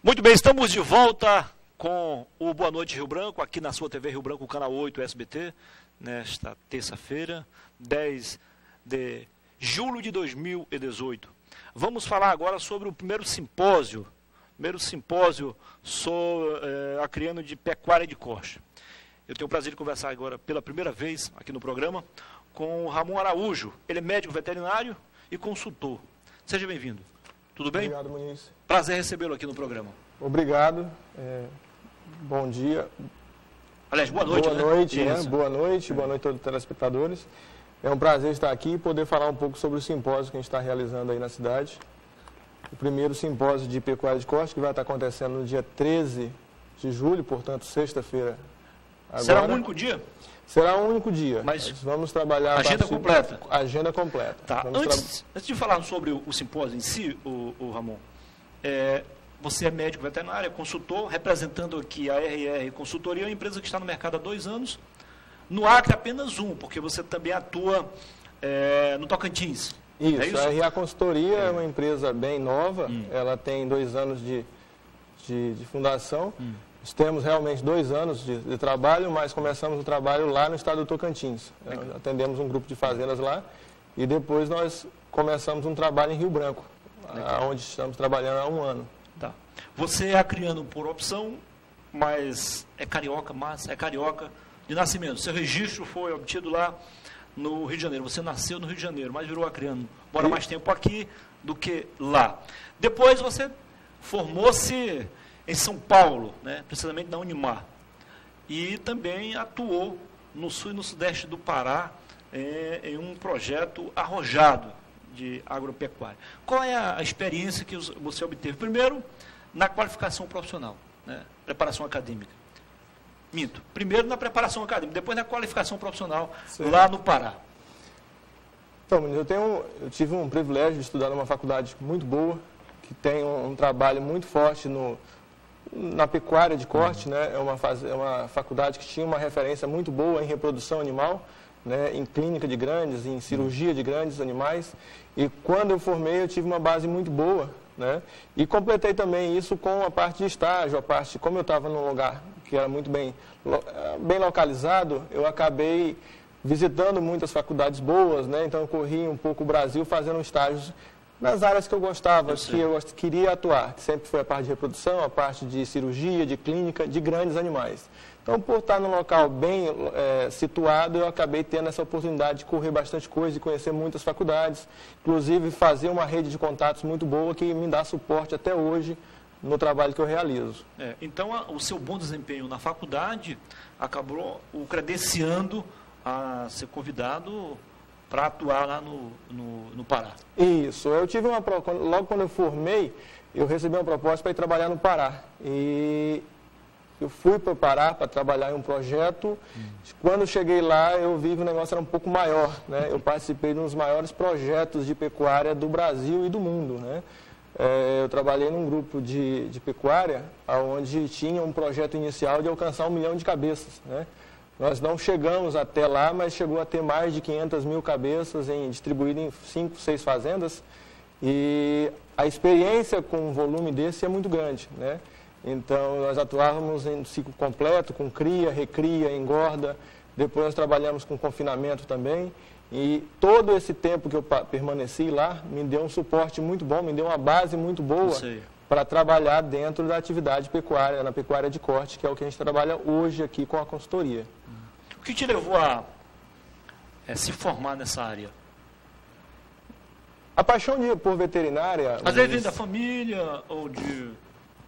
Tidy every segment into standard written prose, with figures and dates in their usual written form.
Muito bem, estamos de volta com o Boa Noite Rio Branco, aqui na sua TV Rio Branco, canal 8 SBT, nesta terça-feira, 10 de julho de 2018. Vamos falar agora sobre o primeiro simpósio acriano de pecuária de corte. Eu tenho o prazer de conversar agora pela primeira vez aqui no programa com o Ramon Araújo. Ele é médico veterinário e consultor. Seja bem-vindo. Tudo bem? Obrigado, Muniz. Prazer recebê-lo aqui no programa. Obrigado. Bom dia. Aliás, boa noite. Boa noite, né? Boa noite a todos os telespectadores. É um prazer estar aqui e poder falar um pouco sobre o simpósio que a gente está realizando aí na cidade. O primeiro simpósio de pecuária de corte, que vai estar acontecendo no dia 13 de julho, portanto, sexta-feira. Será um único dia? Será um único dia. Mas vamos trabalhar... Agenda completa. Agenda completa. Tá. Antes de falar sobre o simpósio em si, o Ramon, você é médico veterinário, é consultor, representando aqui a RR Consultoria, uma empresa que está no mercado há 2 anos. No Acre, apenas 1, porque você também atua no Tocantins. Isso, é isso? A RA Consultoria é uma empresa bem nova, ela tem 2 anos de fundação. Nós temos realmente 2 anos de trabalho, mas começamos o trabalho lá no estado do Tocantins. Atendemos um grupo de fazendas lá e depois nós começamos um trabalho em Rio Branco, onde estamos trabalhando há 1 ano. Tá. Você é acriano por opção, mas é carioca de nascimento. Seu registro foi obtido lá no Rio de Janeiro. Você nasceu no Rio de Janeiro, mas virou acriano. Mora mais tempo aqui do que lá. Depois você formou-se em São Paulo, né, precisamente na Unimar. E também atuou no sul e no sudeste do Pará em um projeto arrojado de agropecuária. Qual é a experiência que você obteve? Primeiro, na qualificação profissional, né, preparação acadêmica. Minto. Primeiro na preparação acadêmica, depois na qualificação profissional, lá no Pará. Então, eu tive um privilégio de estudar numa faculdade muito boa, que tem um trabalho muito forte na pecuária de corte, né? É uma faculdade que tinha uma referência muito boa em reprodução animal, né? Em clínica de grandes, em cirurgia de grandes animais. E quando eu formei, eu tive uma base muito boa, né? E completei também isso com a parte de estágio, como eu estava num lugar que era muito bem localizado, eu acabei visitando muitas faculdades boas, né? Então eu corri um pouco o Brasil fazendo estágios nas áreas que eu gostava, que eu queria atuar, que sempre foi a parte de reprodução, a parte de cirurgia, de clínica, de grandes animais. Então, por estar num local bem situado, eu acabei tendo essa oportunidade de correr bastante coisa, de conhecer muitas faculdades, inclusive fazer uma rede de contatos muito boa que me dá suporte até hoje no trabalho que eu realizo. Então, o seu bom desempenho na faculdade acabou o credenciando a ser convidado para atuar lá no Pará. Isso. Eu tive logo quando eu formei, eu recebi uma proposta para ir trabalhar no Pará. E eu fui para o Pará para trabalhar em um projeto. Quando cheguei lá, eu vi que o negócio era um pouco maior, né? Eu participei de um dos maiores projetos de pecuária do Brasil e do mundo, né? Eu trabalhei num grupo de pecuária, onde tinha um projeto inicial de alcançar 1 milhão de cabeças, né? Nós não chegamos até lá, mas chegou a ter mais de 500 mil cabeças distribuídas em 5, 6 fazendas. E a experiência com um volume desse é muito grande, né? Então, nós atuávamos em ciclo completo, com cria, recria, engorda. Depois nós trabalhamos com confinamento também. E todo esse tempo que eu permaneci lá, me deu um suporte muito bom, me deu uma base muito boa para trabalhar dentro da atividade pecuária, na pecuária de corte, que é o que a gente trabalha hoje aqui com a consultoria. O que te levou a se formar nessa área? A paixão por veterinária... Às vezes vem da família ou de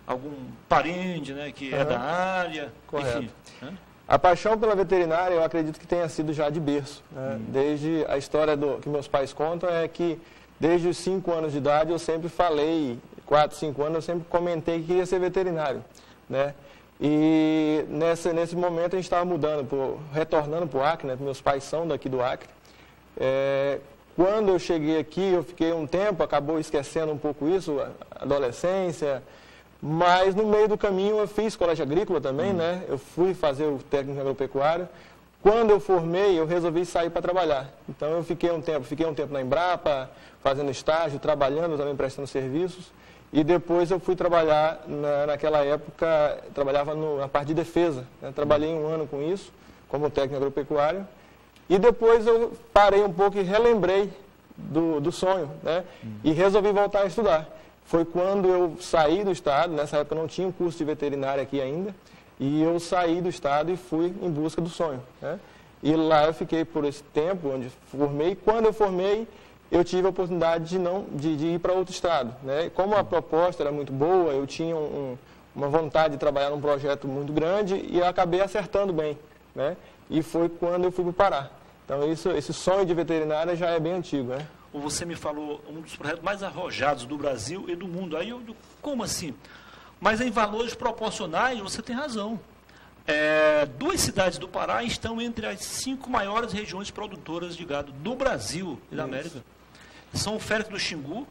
algum parente, né, que é da área, correto. Enfim. Né? A paixão pela veterinária, eu acredito que tenha sido já de berço, né? Desde a história que meus pais contam é que desde os 5 anos de idade eu sempre falei, 4, 5 anos, eu sempre comentei que queria ser veterinário, né? E nesse momento a gente estava retornando para o Acre, né? Meus pais são daqui do Acre. Quando eu cheguei aqui, eu fiquei um tempo, acabou esquecendo um pouco isso, adolescência, mas no meio do caminho eu fiz colégio agrícola também, né? Eu fui fazer o técnico agropecuário. Quando eu formei, eu resolvi sair para trabalhar. Então eu fiquei um tempo na Embrapa, fazendo estágio, trabalhando também, prestando serviços. E depois eu fui trabalhar, naquela época, trabalhava na parte de defesa. Né? Trabalhei 1 ano com isso, como técnico agropecuário. E depois eu parei um pouco e relembrei do sonho, né? E resolvi voltar a estudar. Foi quando eu saí do estado, nessa época eu não tinha um curso de veterinária aqui ainda, e eu saí do estado e fui em busca do sonho, né? E lá eu fiquei por esse tempo, onde formei. Quando eu formei, eu tive a oportunidade de ir para outro estado, né? E como a proposta era muito boa, eu tinha uma vontade de trabalhar num projeto muito grande e eu acabei acertando bem, né? E foi quando eu fui para o Pará. Então, esse sonho de veterinária já é bem antigo, né? Você me falou um dos projetos mais arrojados do Brasil e do mundo. Aí eu digo, como assim? Mas em valores proporcionais, você tem razão. 2 cidades do Pará estão entre as 5 maiores regiões produtoras de gado do Brasil e da América. São Félix do Xingu,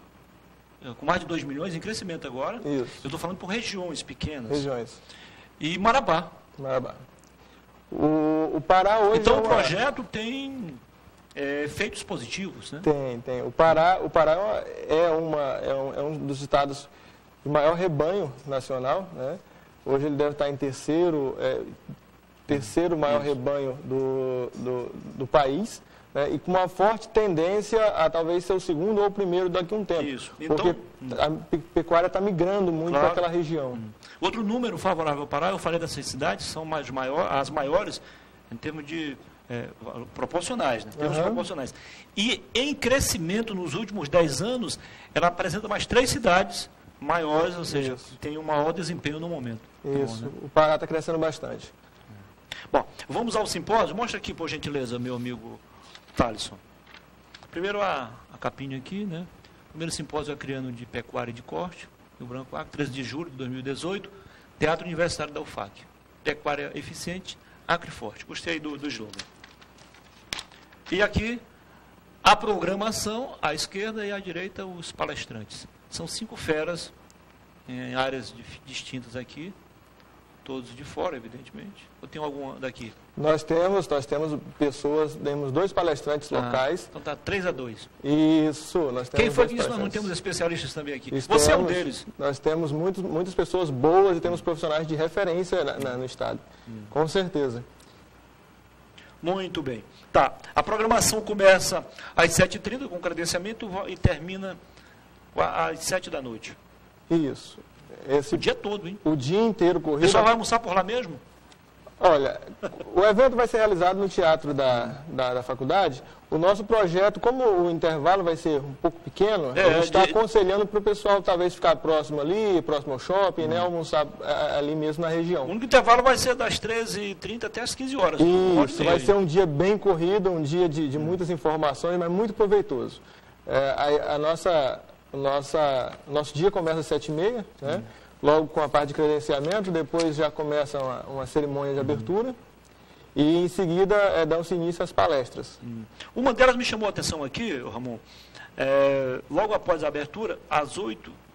com mais de 2 milhões, em crescimento agora. Isso. Eu estou falando por regiões pequenas. Regiões. E Marabá. Marabá. O Pará hoje... Então o projeto tem efeitos positivos, né? Tem. O Pará é um dos estados de maior rebanho nacional, né? Hoje ele deve estar em terceiro maior rebanho do país, né? E com uma forte tendência a talvez ser o segundo ou o primeiro daqui a um tempo. Isso. Então, porque a pecuária está migrando muito para aquela região. Outro número favorável ao Pará, eu falei dessas cidades, são as maiores em termos de proporcionais, né? Termos proporcionais. E em crescimento nos últimos 10 anos, ela apresenta mais 3 cidades maiores, ou seja, tem um maior desempenho no momento. Isso, bom, né? O Pará está crescendo bastante. Bom, vamos ao simpósio. Mostra aqui, por gentileza, meu amigo Thalisson. Primeiro a capinha aqui, né? Primeiro simpósio acriano de pecuária e de corte, Rio Branco Acre, 13 de julho de 2018, Teatro Universitário da UFAC. Pecuária eficiente, Acre forte. Gostei do slogan. E aqui, a programação, à esquerda e à direita, os palestrantes. São 5 feras em áreas distintas aqui, todos de fora, evidentemente. Ou tem alguma daqui? Nós temos pessoas, temos 2 palestrantes locais. Então tá 3-2. Isso, nós temos. Quem foi que disse? Nós não temos especialistas também aqui. Você é um deles. Nós temos muitas pessoas boas e temos profissionais de referência no estado. Com certeza. Muito bem. Tá. A programação começa às 7h30 com credenciamento e termina às 7 da noite. Isso. O dia todo, hein? O dia inteiro corrido. O pessoal vai almoçar por lá mesmo? Olha, o evento vai ser realizado no teatro da faculdade. O nosso projeto, como o intervalo vai ser um pouco pequeno, a gente está aconselhando para o pessoal talvez ficar próximo ali, próximo ao shopping, né, almoçar ali mesmo na região. O único intervalo vai ser das 13h30 até as 15 horas. Isso, vai ser um dia bem corrido, um dia de muitas informações, mas muito proveitoso. Nosso dia começa às 7h30, né? Logo com a parte de credenciamento, depois já começa uma cerimônia de abertura e em seguida dão-se início às palestras. Uma delas me chamou a atenção aqui, Ramon, logo após a abertura,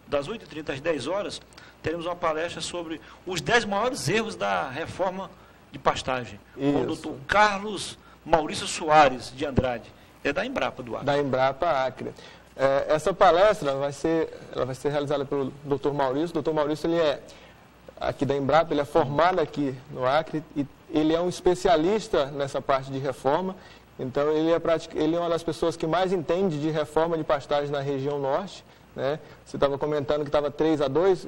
das 8h30 às 10 horas, teremos uma palestra sobre os 10 maiores erros da reforma de pastagem, com o doutor Carlos Maurício Soares de Andrade, da Embrapa do Acre. Da Embrapa Acre. Essa palestra vai ser realizada pelo Dr. Maurício. O Dr. Maurício, ele é aqui da Embrapa, ele é formado aqui no Acre e ele é um especialista nessa parte de reforma. Então, ele é uma das pessoas que mais entende de reforma de pastagem na região norte, né? Você estava comentando que estava 3-2,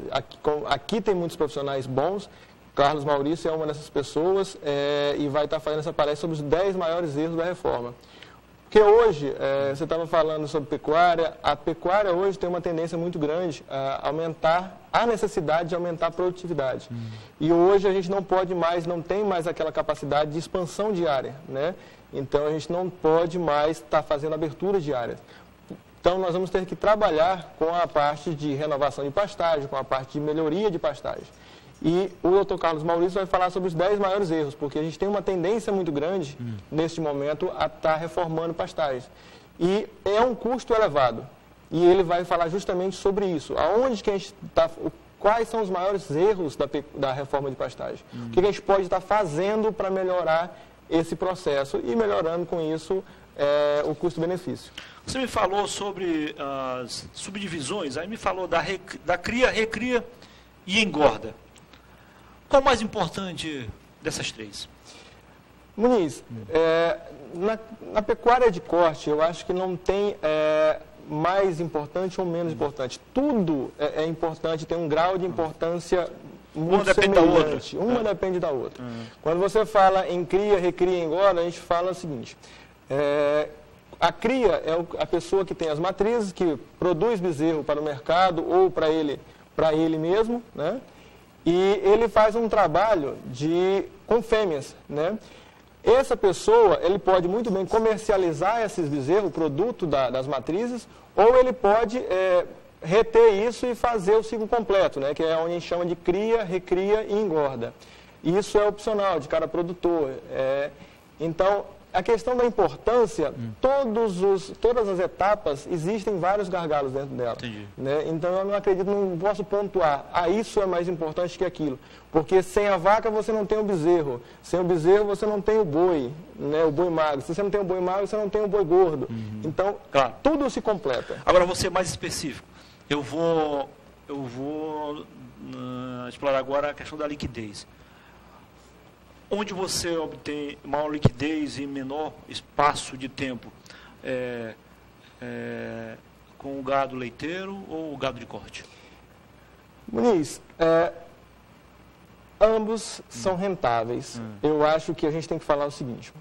aqui tem muitos profissionais bons. Carlos Maurício é uma dessas pessoas e vai estar fazendo essa palestra sobre os 10 maiores erros da reforma. Porque hoje, você estava falando sobre pecuária, a pecuária hoje tem uma tendência muito grande a aumentar, a necessidade de aumentar a produtividade. E hoje a gente não tem mais aquela capacidade de expansão de área, né? Então a gente não pode mais estar fazendo abertura de áreas. Então nós vamos ter que trabalhar com a parte de renovação de pastagem, com a parte de melhoria de pastagem. E o Dr. Carlos Maurício vai falar sobre os 10 maiores erros, porque a gente tem uma tendência muito grande, neste momento, a estar reformando pastagens. E é um custo elevado. E ele vai falar justamente sobre isso. Aonde que a gente está, quais são os maiores erros da reforma de pastagem? O que a gente pode estar fazendo para melhorar esse processo e melhorando com isso o custo-benefício. Você me falou sobre as subdivisões, aí me falou da cria, recria e engorda. Qual o mais importante dessas três? Muniz, na pecuária de corte, eu acho que não tem mais importante ou menos importante. Tudo é importante, tem um grau de importância muito semelhante. Uma depende da outra. Quando você fala em cria, recria e engorda, a gente fala o seguinte: a cria é a pessoa que tem as matrizes, que produz bezerro para o mercado ou para ele mesmo, né? E ele faz um trabalho com fêmeas, né? Essa pessoa, ele pode muito bem comercializar esses bezerros, o produto das matrizes, ou ele pode reter isso e fazer o ciclo completo, né? Que é onde a gente chama de cria, recria e engorda. Isso é opcional de cada produtor. Então, a questão da importância, todas as etapas, existem vários gargalos dentro dela. Né? Então, eu não acredito, não posso pontuar, isso é mais importante que aquilo. Porque sem a vaca você não tem o bezerro, sem o bezerro você não tem o boi, né? O boi magro. Se você não tem o boi magro, você não tem o boi gordo. Então, claro, tudo se completa. Agora, vou ser mais específico. Eu vou explorar agora a questão da liquidez. Onde você obtém maior liquidez e menor espaço de tempo? Com o gado leiteiro ou o gado de corte? Muniz, ambos são rentáveis. Eu acho que a gente tem que falar o seguinte: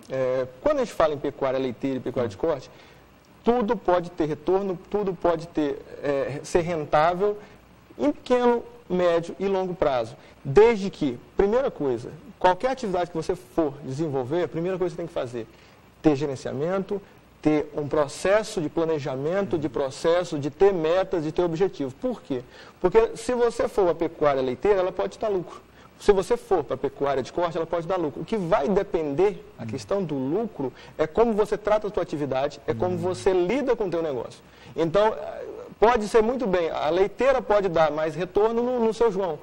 quando a gente fala em pecuária leiteira e pecuária de corte, tudo pode ter retorno, tudo pode ser rentável em pequeno, médio e longo prazo. Desde que, primeira coisa, qualquer atividade que você for desenvolver, a primeira coisa que você tem que fazer, ter gerenciamento, ter um processo de planejamento, de ter metas, de ter objetivos. Por quê? Porque se você for a pecuária leiteira, ela pode dar lucro. Se você for para a pecuária de corte, ela pode dar lucro. O que vai depender, a questão do lucro, é como você trata a sua atividade, é como você lida com o teu negócio. Então, pode ser muito bem, a leiteira pode dar mais retorno no seu João.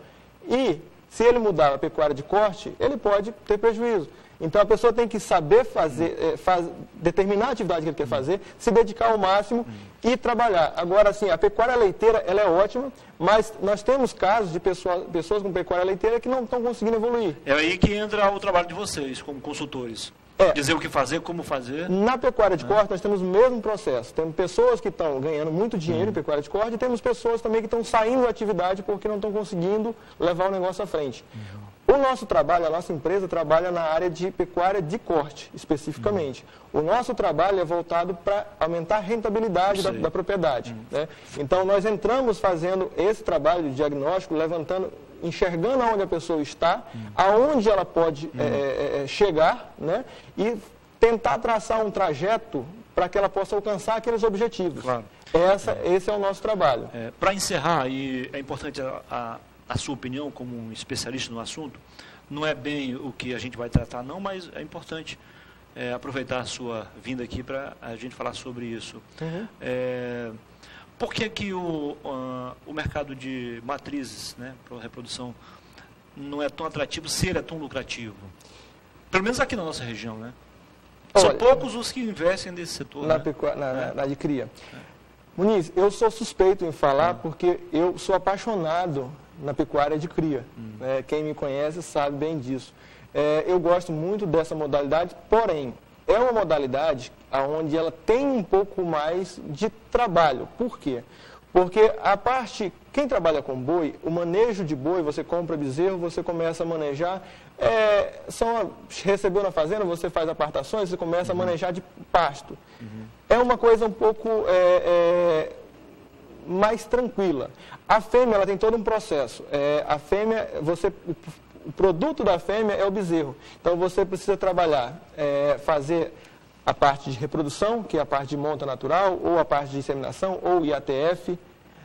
E, se ele mudar a pecuária de corte, ele pode ter prejuízo. Então, a pessoa tem que saber determinar a atividade que ele quer fazer, se dedicar ao máximo e trabalhar. Agora, assim, a pecuária leiteira, ela é ótima, mas nós temos casos de pessoas com pecuária leiteira que não estão conseguindo evoluir. É aí que entra o trabalho de vocês, como consultores. Dizer o que fazer, como fazer. Na pecuária de corte, nós temos o mesmo processo. Temos pessoas que estão ganhando muito dinheiro em pecuária de corte e temos pessoas também que estão saindo da atividade porque não estão conseguindo levar o negócio à frente. O nosso trabalho, a nossa empresa trabalha na área de pecuária de corte, especificamente. O nosso trabalho é voltado para aumentar a rentabilidade da propriedade. Né? Então, nós entramos fazendo esse trabalho de diagnóstico, enxergando aonde a pessoa está, aonde ela pode chegar, né? E tentar traçar um trajeto para que ela possa alcançar aqueles objetivos. Claro. Esse é o nosso trabalho. Para encerrar, e é importante a sua opinião como um especialista no assunto, não é bem o que a gente vai tratar não, mas é importante aproveitar a sua vinda aqui para a gente falar sobre isso. Por que o mercado de matrizes, né, para reprodução, não é tão atrativo, se ele é tão lucrativo? Pelo menos aqui na nossa região, né? São poucos os que investem nesse setor. Na de cria. Muniz, eu sou suspeito em falar porque eu sou apaixonado na pecuária de cria. Quem me conhece sabe bem disso. Eu gosto muito dessa modalidade, porém, é uma modalidade onde ela tem um pouco mais de trabalho. Por quê? Porque quem trabalha com boi, o manejo de boi, você compra bezerro, você começa a manejar, recebeu na fazenda, você faz apartações, você começa a manejar de pasto. É uma coisa um pouco mais tranquila. A fêmea, ela tem todo um processo. A fêmea, o produto da fêmea é o bezerro. Então, você precisa trabalhar, fazer a parte de reprodução, que é a parte de monta natural, ou a parte de inseminação, ou IATF.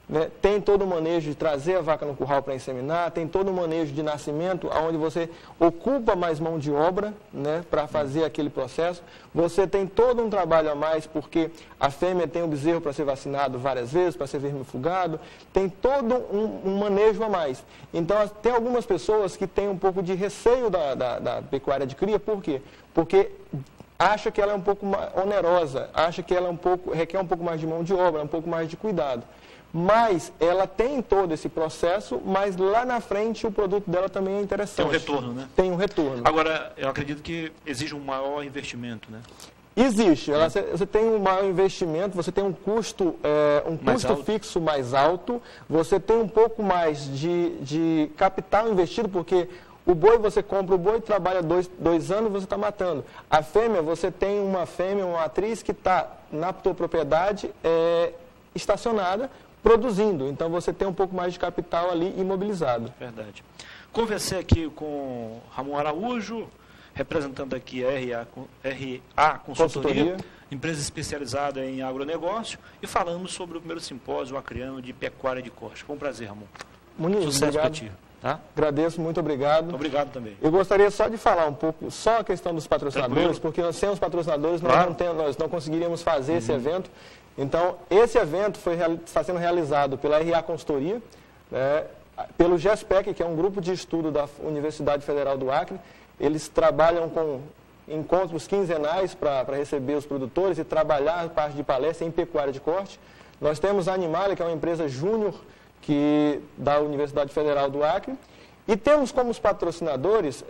Né? Tem todo o manejo de trazer a vaca no curral para inseminar, tem todo o manejo de nascimento, onde você ocupa mais mão de obra, né, para fazer aquele processo. Você tem todo um trabalho a mais, porque a fêmea tem o bezerro para ser vacinado várias vezes, para ser vermifugado, tem todo um manejo a mais. Então, tem algumas pessoas que têm um pouco de receio da pecuária de cria, por quê? Porque acha que ela é um pouco onerosa, acha que ela requer um pouco mais de mão de obra, um pouco mais de cuidado. Mas ela tem todo esse processo, mas lá na frente o produto dela também é interessante. Tem um retorno, né? Tem um retorno. Agora, eu acredito que exige um maior investimento, né? Existe. Você tem um maior investimento, você tem um custo fixo mais alto, você tem um pouco mais de capital investido, porque o boi, você compra o boi, trabalha 2 anos, você está matando. A fêmea, você tem uma matriz que está na tua propriedade estacionada, produzindo. Então, você tem um pouco mais de capital ali imobilizado. Verdade. Conversei aqui com Ramon Araújo, representando aqui a RA Consultoria, empresa especializada em agronegócio, e falamos sobre o primeiro simpósio acreano de pecuária de corte. Foi um prazer, Ramon. Muniz, sucesso para ti. Tá? Agradeço, muito obrigado. Obrigado também. Eu gostaria só de falar um pouco, só a questão dos patrocinadores, porque sem os patrocinadores nós não conseguiríamos fazer esse evento. Então, esse evento está sendo realizado pela RA Consultoria, pelo GESPEC, que é um grupo de estudo da Universidade Federal do Acre. Eles trabalham com encontros quinzenais para receber os produtores e trabalhar a parte de palestra em pecuária de corte. Nós temos a Animalia, que é uma empresa júnior da Universidade Federal do Acre. E temos como os patrocinadores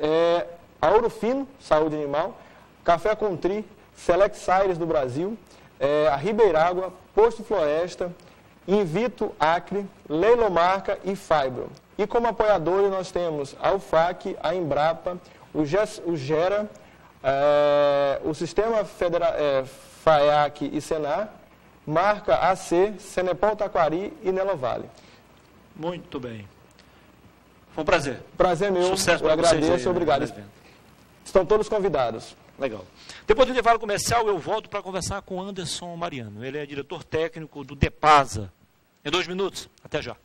a Ouro Fino, Saúde Animal, Café Contri, Select Sires do Brasil, a Ribeirágua, Posto Floresta, Invito Acre, Leilomarca e Fibro. E como apoiadores nós temos a UFAC, a Embrapa, o GERA, o Sistema FAEAC e Senar, Marca AC, Senepol Taquari e Nelovale. Muito bem. Foi um prazer. Prazer meu. Sucesso eu para vocês. Agradeço, obrigado. Estão todos convidados. Legal. Depois do intervalo comercial, eu volto para conversar com Anderson Mariano. Ele é diretor técnico do DEPASA. Em 2 minutos. Até já.